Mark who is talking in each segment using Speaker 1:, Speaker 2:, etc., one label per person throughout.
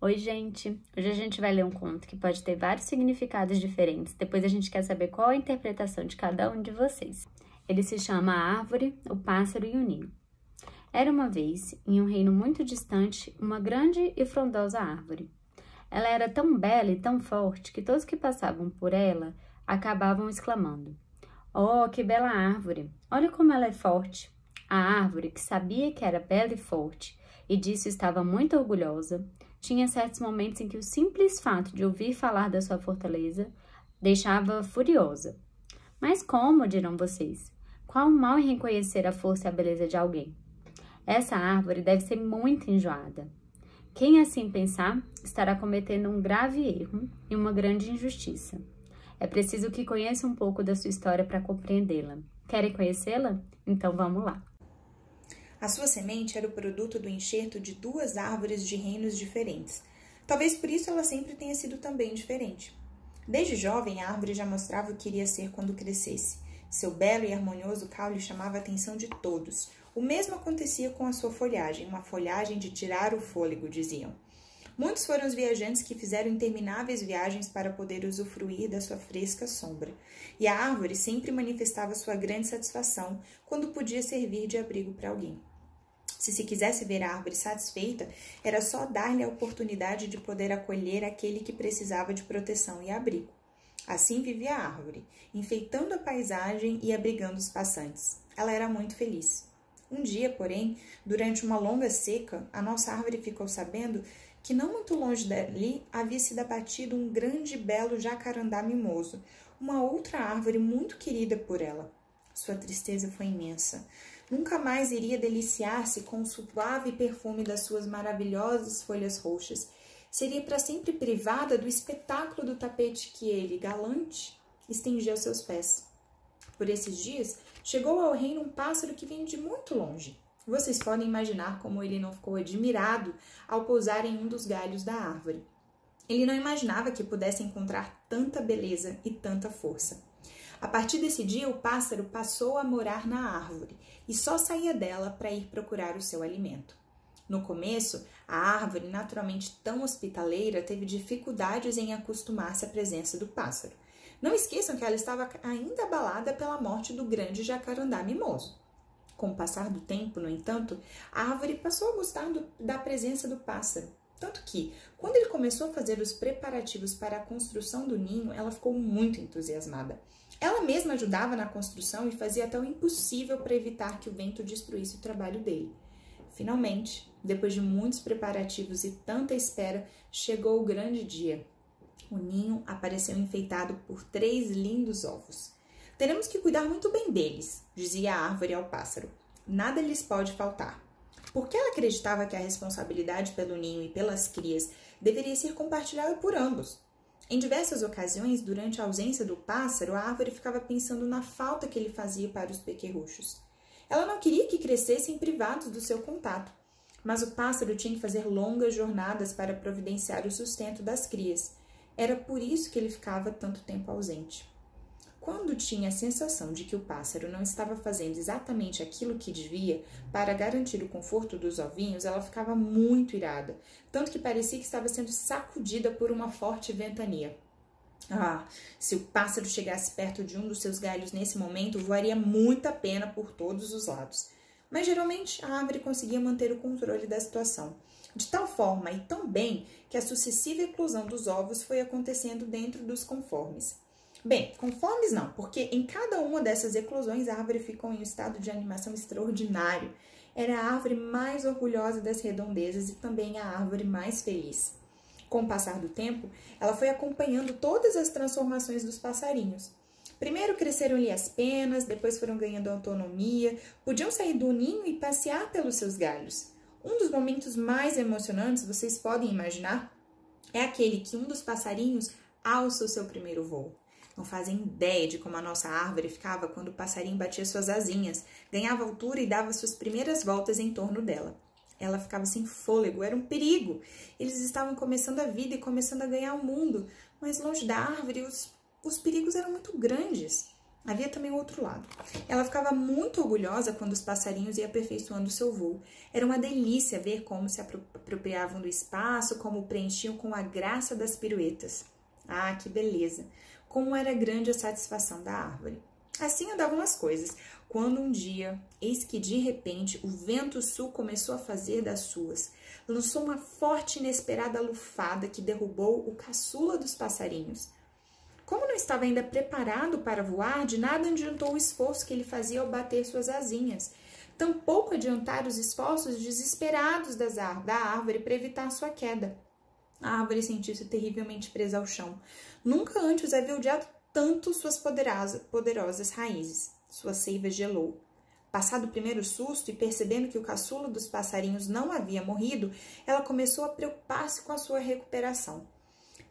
Speaker 1: Oi, gente! Hoje a gente vai ler um conto que pode ter vários significados diferentes. Depois a gente quer saber qual a interpretação de cada um de vocês. Ele se chama A Árvore, o Pássaro e o Ninho. Era uma vez, em um reino muito distante, uma grande e frondosa árvore. Ela era tão bela e tão forte que todos que passavam por ela acabavam exclamando: "Oh, que bela árvore! Olha como ela é forte!" A árvore, que sabia que era bela e forte, e disso estava muito orgulhosa, tinha certos momentos em que o simples fato de ouvir falar da sua fortaleza deixava furiosa. Mas como, dirão vocês? Qual o mal em reconhecer a força e a beleza de alguém? Essa árvore deve ser muito enjoada. Quem assim pensar estará cometendo um grave erro e uma grande injustiça. É preciso que conheça um pouco da sua história para compreendê-la. Querem conhecê-la? Então vamos lá.
Speaker 2: A sua semente era o produto do enxerto de duas árvores de reinos diferentes. Talvez por isso ela sempre tenha sido também diferente. Desde jovem, a árvore já mostrava o que iria ser quando crescesse. Seu belo e harmonioso caule chamava a atenção de todos. O mesmo acontecia com a sua folhagem, uma folhagem de tirar o fôlego, diziam. Muitos foram os viajantes que fizeram intermináveis viagens para poder usufruir da sua fresca sombra. E a árvore sempre manifestava sua grande satisfação quando podia servir de abrigo para alguém. Se quisesse ver a árvore satisfeita, era só dar-lhe a oportunidade de poder acolher aquele que precisava de proteção e abrigo. Assim vivia a árvore, enfeitando a paisagem e abrigando os passantes. Ela era muito feliz. Um dia, porém, durante uma longa seca, a nossa árvore ficou sabendo que não muito longe dali havia sido abatido um grande e belo jacarandá mimoso, uma outra árvore muito querida por ela. Sua tristeza foi imensa. Nunca mais iria deliciar-se com o suave perfume das suas maravilhosas folhas roxas. Seria para sempre privada do espetáculo do tapete que ele, galante, estendia aos seus pés. Por esses dias, chegou ao reino um pássaro que vinha de muito longe. Vocês podem imaginar como ele não ficou admirado ao pousar em um dos galhos da árvore. Ele não imaginava que pudesse encontrar tanta beleza e tanta força. A partir desse dia, o pássaro passou a morar na árvore e só saía dela para ir procurar o seu alimento. No começo, a árvore, naturalmente tão hospitaleira, teve dificuldades em acostumar-se à presença do pássaro. Não esqueçam que ela estava ainda abalada pela morte do grande jacarandá mimoso. Com o passar do tempo, no entanto, a árvore passou a gostar da presença do pássaro. Tanto que, quando ele começou a fazer os preparativos para a construção do ninho, ela ficou muito entusiasmada. Ela mesma ajudava na construção e fazia até o impossível para evitar que o vento destruísse o trabalho dele. Finalmente, depois de muitos preparativos e tanta espera, chegou o grande dia. O ninho apareceu enfeitado por 3 lindos ovos. Teremos que cuidar muito bem deles, dizia a árvore ao pássaro. Nada lhes pode faltar. Porque ela acreditava que a responsabilidade pelo ninho e pelas crias deveria ser compartilhada por ambos. Em diversas ocasiões, durante a ausência do pássaro, a árvore ficava pensando na falta que ele fazia para os pequerruchos. Ela não queria que crescessem privados do seu contato, mas o pássaro tinha que fazer longas jornadas para providenciar o sustento das crias. Era por isso que ele ficava tanto tempo ausente. Quando tinha a sensação de que o pássaro não estava fazendo exatamente aquilo que devia para garantir o conforto dos ovinhos, ela ficava muito irada, tanto que parecia que estava sendo sacudida por uma forte ventania. Ah, se o pássaro chegasse perto de um dos seus galhos nesse momento, voaria muita pena por todos os lados. Mas geralmente a árvore conseguia manter o controle da situação, de tal forma e tão bem que a sucessiva eclosão dos ovos foi acontecendo dentro dos conformes. Bem, conformes não, porque em cada uma dessas eclosões a árvore ficou em um estado de animação extraordinário. Era a árvore mais orgulhosa das redondezas e também a árvore mais feliz. Com o passar do tempo, ela foi acompanhando todas as transformações dos passarinhos. Primeiro cresceram-lhe as penas, depois foram ganhando autonomia, podiam sair do ninho e passear pelos seus galhos. Um dos momentos mais emocionantes, vocês podem imaginar, é aquele que um dos passarinhos alça o seu primeiro voo. Não fazem ideia de como a nossa árvore ficava quando o passarinho batia suas asinhas, ganhava altura e dava suas primeiras voltas em torno dela. Ela ficava sem fôlego, era um perigo. Eles estavam começando a vida e começando a ganhar o mundo, mas longe da árvore os perigos eram muito grandes. havia também o outro lado. Ela ficava muito orgulhosa quando os passarinhos iam aperfeiçoando seu voo. Era uma delícia ver como se apropriavam do espaço, como o preenchiam com a graça das piruetas. Ah, que beleza! Como era grande a satisfação da árvore. Assim andavam as coisas, quando um dia, eis que de repente o vento sul começou a fazer das suas. Lançou uma forte e inesperada lufada que derrubou o caçula dos passarinhos. Como não estava ainda preparado para voar, de nada adiantou o esforço que ele fazia ao bater suas asinhas. Tampouco adiantaram os esforços desesperados da árvore para evitar sua queda. A árvore sentiu-se terrivelmente presa ao chão. Nunca antes havia odiado tanto suas poderosas raízes. Sua seiva gelou. Passado o primeiro susto e percebendo que o caçula dos passarinhos não havia morrido, ela começou a preocupar-se com a sua recuperação.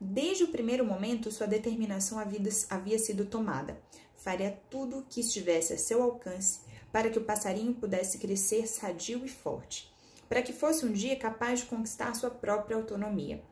Speaker 2: Desde o primeiro momento, sua determinação havia sido tomada. Faria tudo o que estivesse a seu alcance para que o passarinho pudesse crescer sadio e forte, para que fosse um dia capaz de conquistar sua própria autonomia.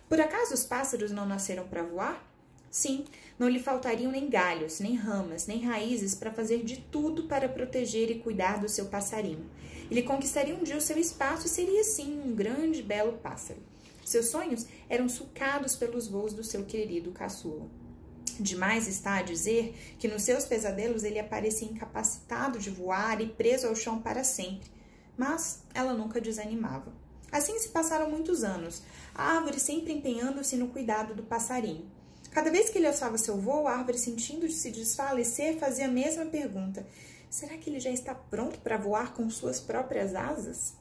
Speaker 2: Por acaso os pássaros não nasceram para voar? Sim, não lhe faltariam nem galhos, nem ramas, nem raízes para fazer de tudo para proteger e cuidar do seu passarinho. Ele conquistaria um dia o seu espaço e seria, sim, um grande, belo pássaro. Seus sonhos eram sucados pelos voos do seu querido caçula. Demais está a dizer que nos seus pesadelos ele aparecia incapacitado de voar e preso ao chão para sempre. Mas ela nunca desanimava. Assim se passaram muitos anos, a árvore sempre empenhando-se no cuidado do passarinho. Cada vez que ele alçava seu voo, a árvore, sentindo-se desfalecer, fazia a mesma pergunta. Será que ele já está pronto para voar com suas próprias asas?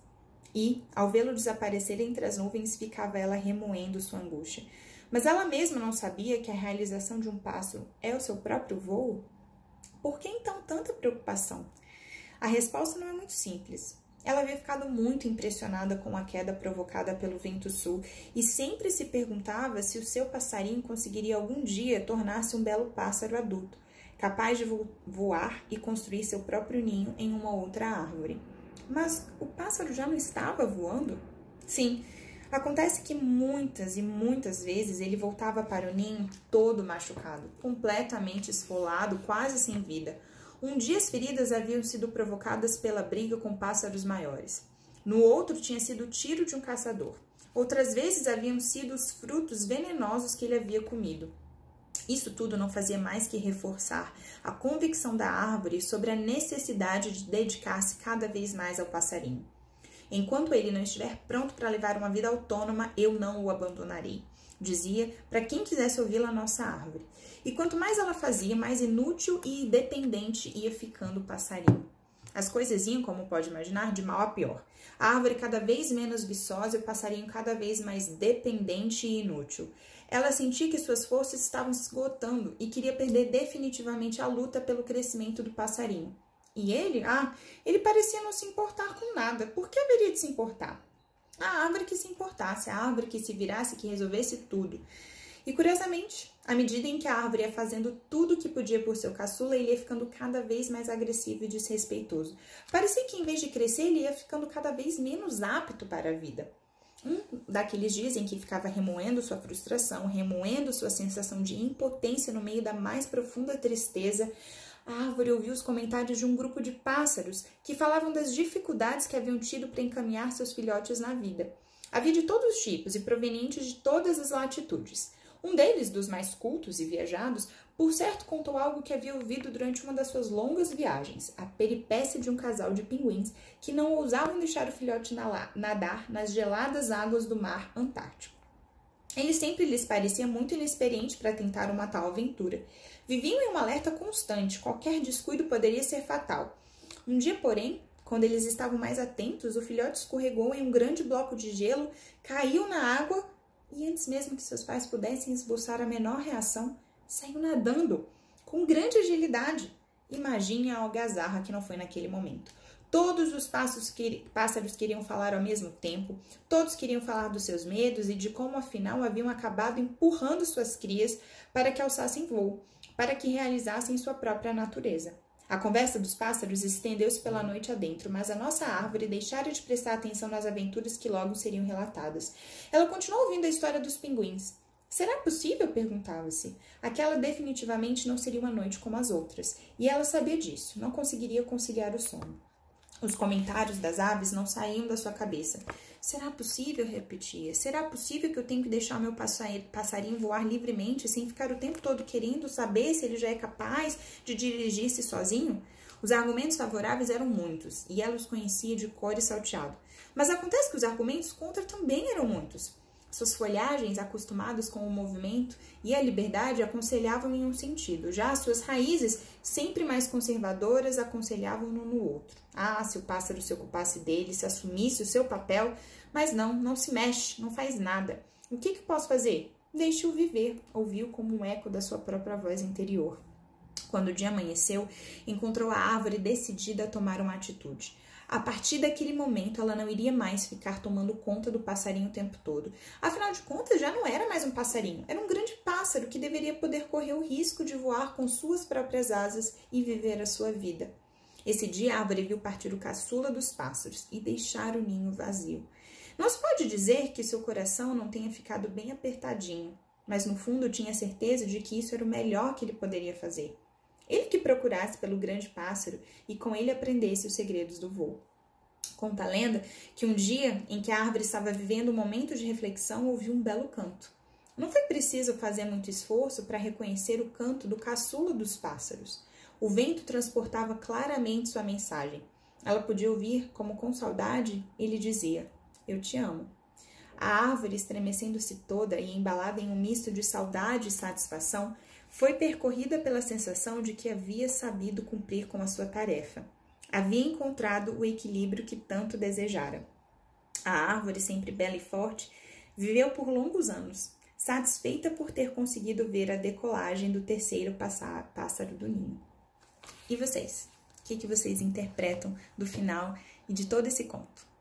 Speaker 2: E, ao vê-lo desaparecer entre as nuvens, ficava ela remoendo sua angústia. Mas ela mesma não sabia que a realização de um pássaro é o seu próprio voo? Por que então tanta preocupação? A resposta não é muito simples. Ela havia ficado muito impressionada com a queda provocada pelo vento sul e sempre se perguntava se o seu passarinho conseguiria algum dia tornar-se um belo pássaro adulto, capaz de voar e construir seu próprio ninho em uma outra árvore. Mas o pássaro já não estava voando? Sim, acontece que muitas e muitas vezes ele voltava para o ninho todo machucado, completamente esfolado, quase sem vida. Um dia as feridas haviam sido provocadas pela briga com pássaros maiores. No outro tinha sido o tiro de um caçador. Outras vezes haviam sido os frutos venenosos que ele havia comido. Isso tudo não fazia mais que reforçar a convicção da árvore sobre a necessidade de dedicar-se cada vez mais ao passarinho. Enquanto ele não estiver pronto para levar uma vida autônoma, eu não o abandonarei, dizia para quem quisesse ouvi-la a nossa árvore. E quanto mais ela fazia, mais inútil e dependente ia ficando o passarinho. As coisas iam, como pode imaginar, de mal a pior. A árvore cada vez menos viçosa e o passarinho cada vez mais dependente e inútil. Ela sentia que suas forças estavam se esgotando e queria perder definitivamente a luta pelo crescimento do passarinho. E ele parecia não se importar com nada. Por que haveria de se importar? A árvore que se importasse, a árvore que se virasse, que resolvesse tudo. E, curiosamente, à medida em que a árvore ia fazendo tudo o que podia por seu caçula, ele ia ficando cada vez mais agressivo e desrespeitoso. Parecia que, em vez de crescer, ele ia ficando cada vez menos apto para a vida. Daqueles dias em que ficava remoendo sua frustração, remoendo sua sensação de impotência no meio da mais profunda tristeza, a árvore ouviu os comentários de um grupo de pássaros que falavam das dificuldades que haviam tido para encaminhar seus filhotes na vida. Havia de todos os tipos e provenientes de todas as latitudes. Um deles, dos mais cultos e viajados, por certo contou algo que havia ouvido durante uma das suas longas viagens, a peripécia de um casal de pinguins que não ousavam deixar o filhote nadar nas geladas águas do mar Antártico. Ele sempre lhes parecia muito inexperiente para tentar uma tal aventura. Viviam em um alerta constante, qualquer descuido poderia ser fatal. Um dia, porém, quando eles estavam mais atentos, o filhote escorregou em um grande bloco de gelo, caiu na água e, antes mesmo que seus pais pudessem esboçar a menor reação, saiu nadando com grande agilidade. Imagine a algazarra que não foi naquele momento. Todos os pássaros queriam falar ao mesmo tempo, todos queriam falar dos seus medos e de como, afinal, haviam acabado empurrando suas crias para que alçassem voo, para que realizassem sua própria natureza. A conversa dos pássaros estendeu-se pela noite adentro, mas a nossa árvore deixara de prestar atenção nas aventuras que logo seriam relatadas. Ela continuou ouvindo a história dos pinguins. Será possível? Perguntava-se. Aquela definitivamente não seria uma noite como as outras, e ela sabia disso, não conseguiria conciliar o sono. Os comentários das aves não saíam da sua cabeça. Será possível? Repetia. Será possível que eu tenho que deixar meu passarinho voar livremente sem ficar o tempo todo querendo saber se ele já é capaz de dirigir-se sozinho? Os argumentos favoráveis eram muitos, e ela os conhecia de cor e salteado. Mas acontece que os argumentos contra também eram muitos. Suas folhagens, acostumadas com o movimento e a liberdade, aconselhavam em um sentido. Já as suas raízes, sempre mais conservadoras, aconselhavam-no no outro. Ah, se o pássaro se ocupasse dele, se assumisse o seu papel, mas não se mexe, não faz nada. O que posso fazer? Deixe-o viver, ouviu como um eco da sua própria voz interior. Quando o dia amanheceu, encontrou a árvore decidida a tomar uma atitude. A partir daquele momento, ela não iria mais ficar tomando conta do passarinho o tempo todo. Afinal de contas, já não era mais um passarinho, era um grande pássaro que deveria poder correr o risco de voar com suas próprias asas e viver a sua vida. Esse dia, a árvore viu partir o caçula dos pássaros e deixar o ninho vazio. Não se pode dizer que seu coração não tenha ficado bem apertadinho, mas no fundo tinha certeza de que isso era o melhor que ele poderia fazer. Ele que procurasse pelo grande pássaro e com ele aprendesse os segredos do voo. Conta a lenda que um dia em que a árvore estava vivendo um momento de reflexão, ouviu um belo canto. Não foi preciso fazer muito esforço para reconhecer o canto do caçula dos pássaros. O vento transportava claramente sua mensagem. Ela podia ouvir como com saudade ele dizia: "Eu te amo". A árvore, estremecendo-se toda e embalada em um misto de saudade e satisfação, foi percorrida pela sensação de que havia sabido cumprir com a sua tarefa. Havia encontrado o equilíbrio que tanto desejara. A árvore, sempre bela e forte, viveu por longos anos, satisfeita por ter conseguido ver a decolagem do terceiro pássaro do ninho. E vocês? O que vocês interpretam do final e de todo esse conto?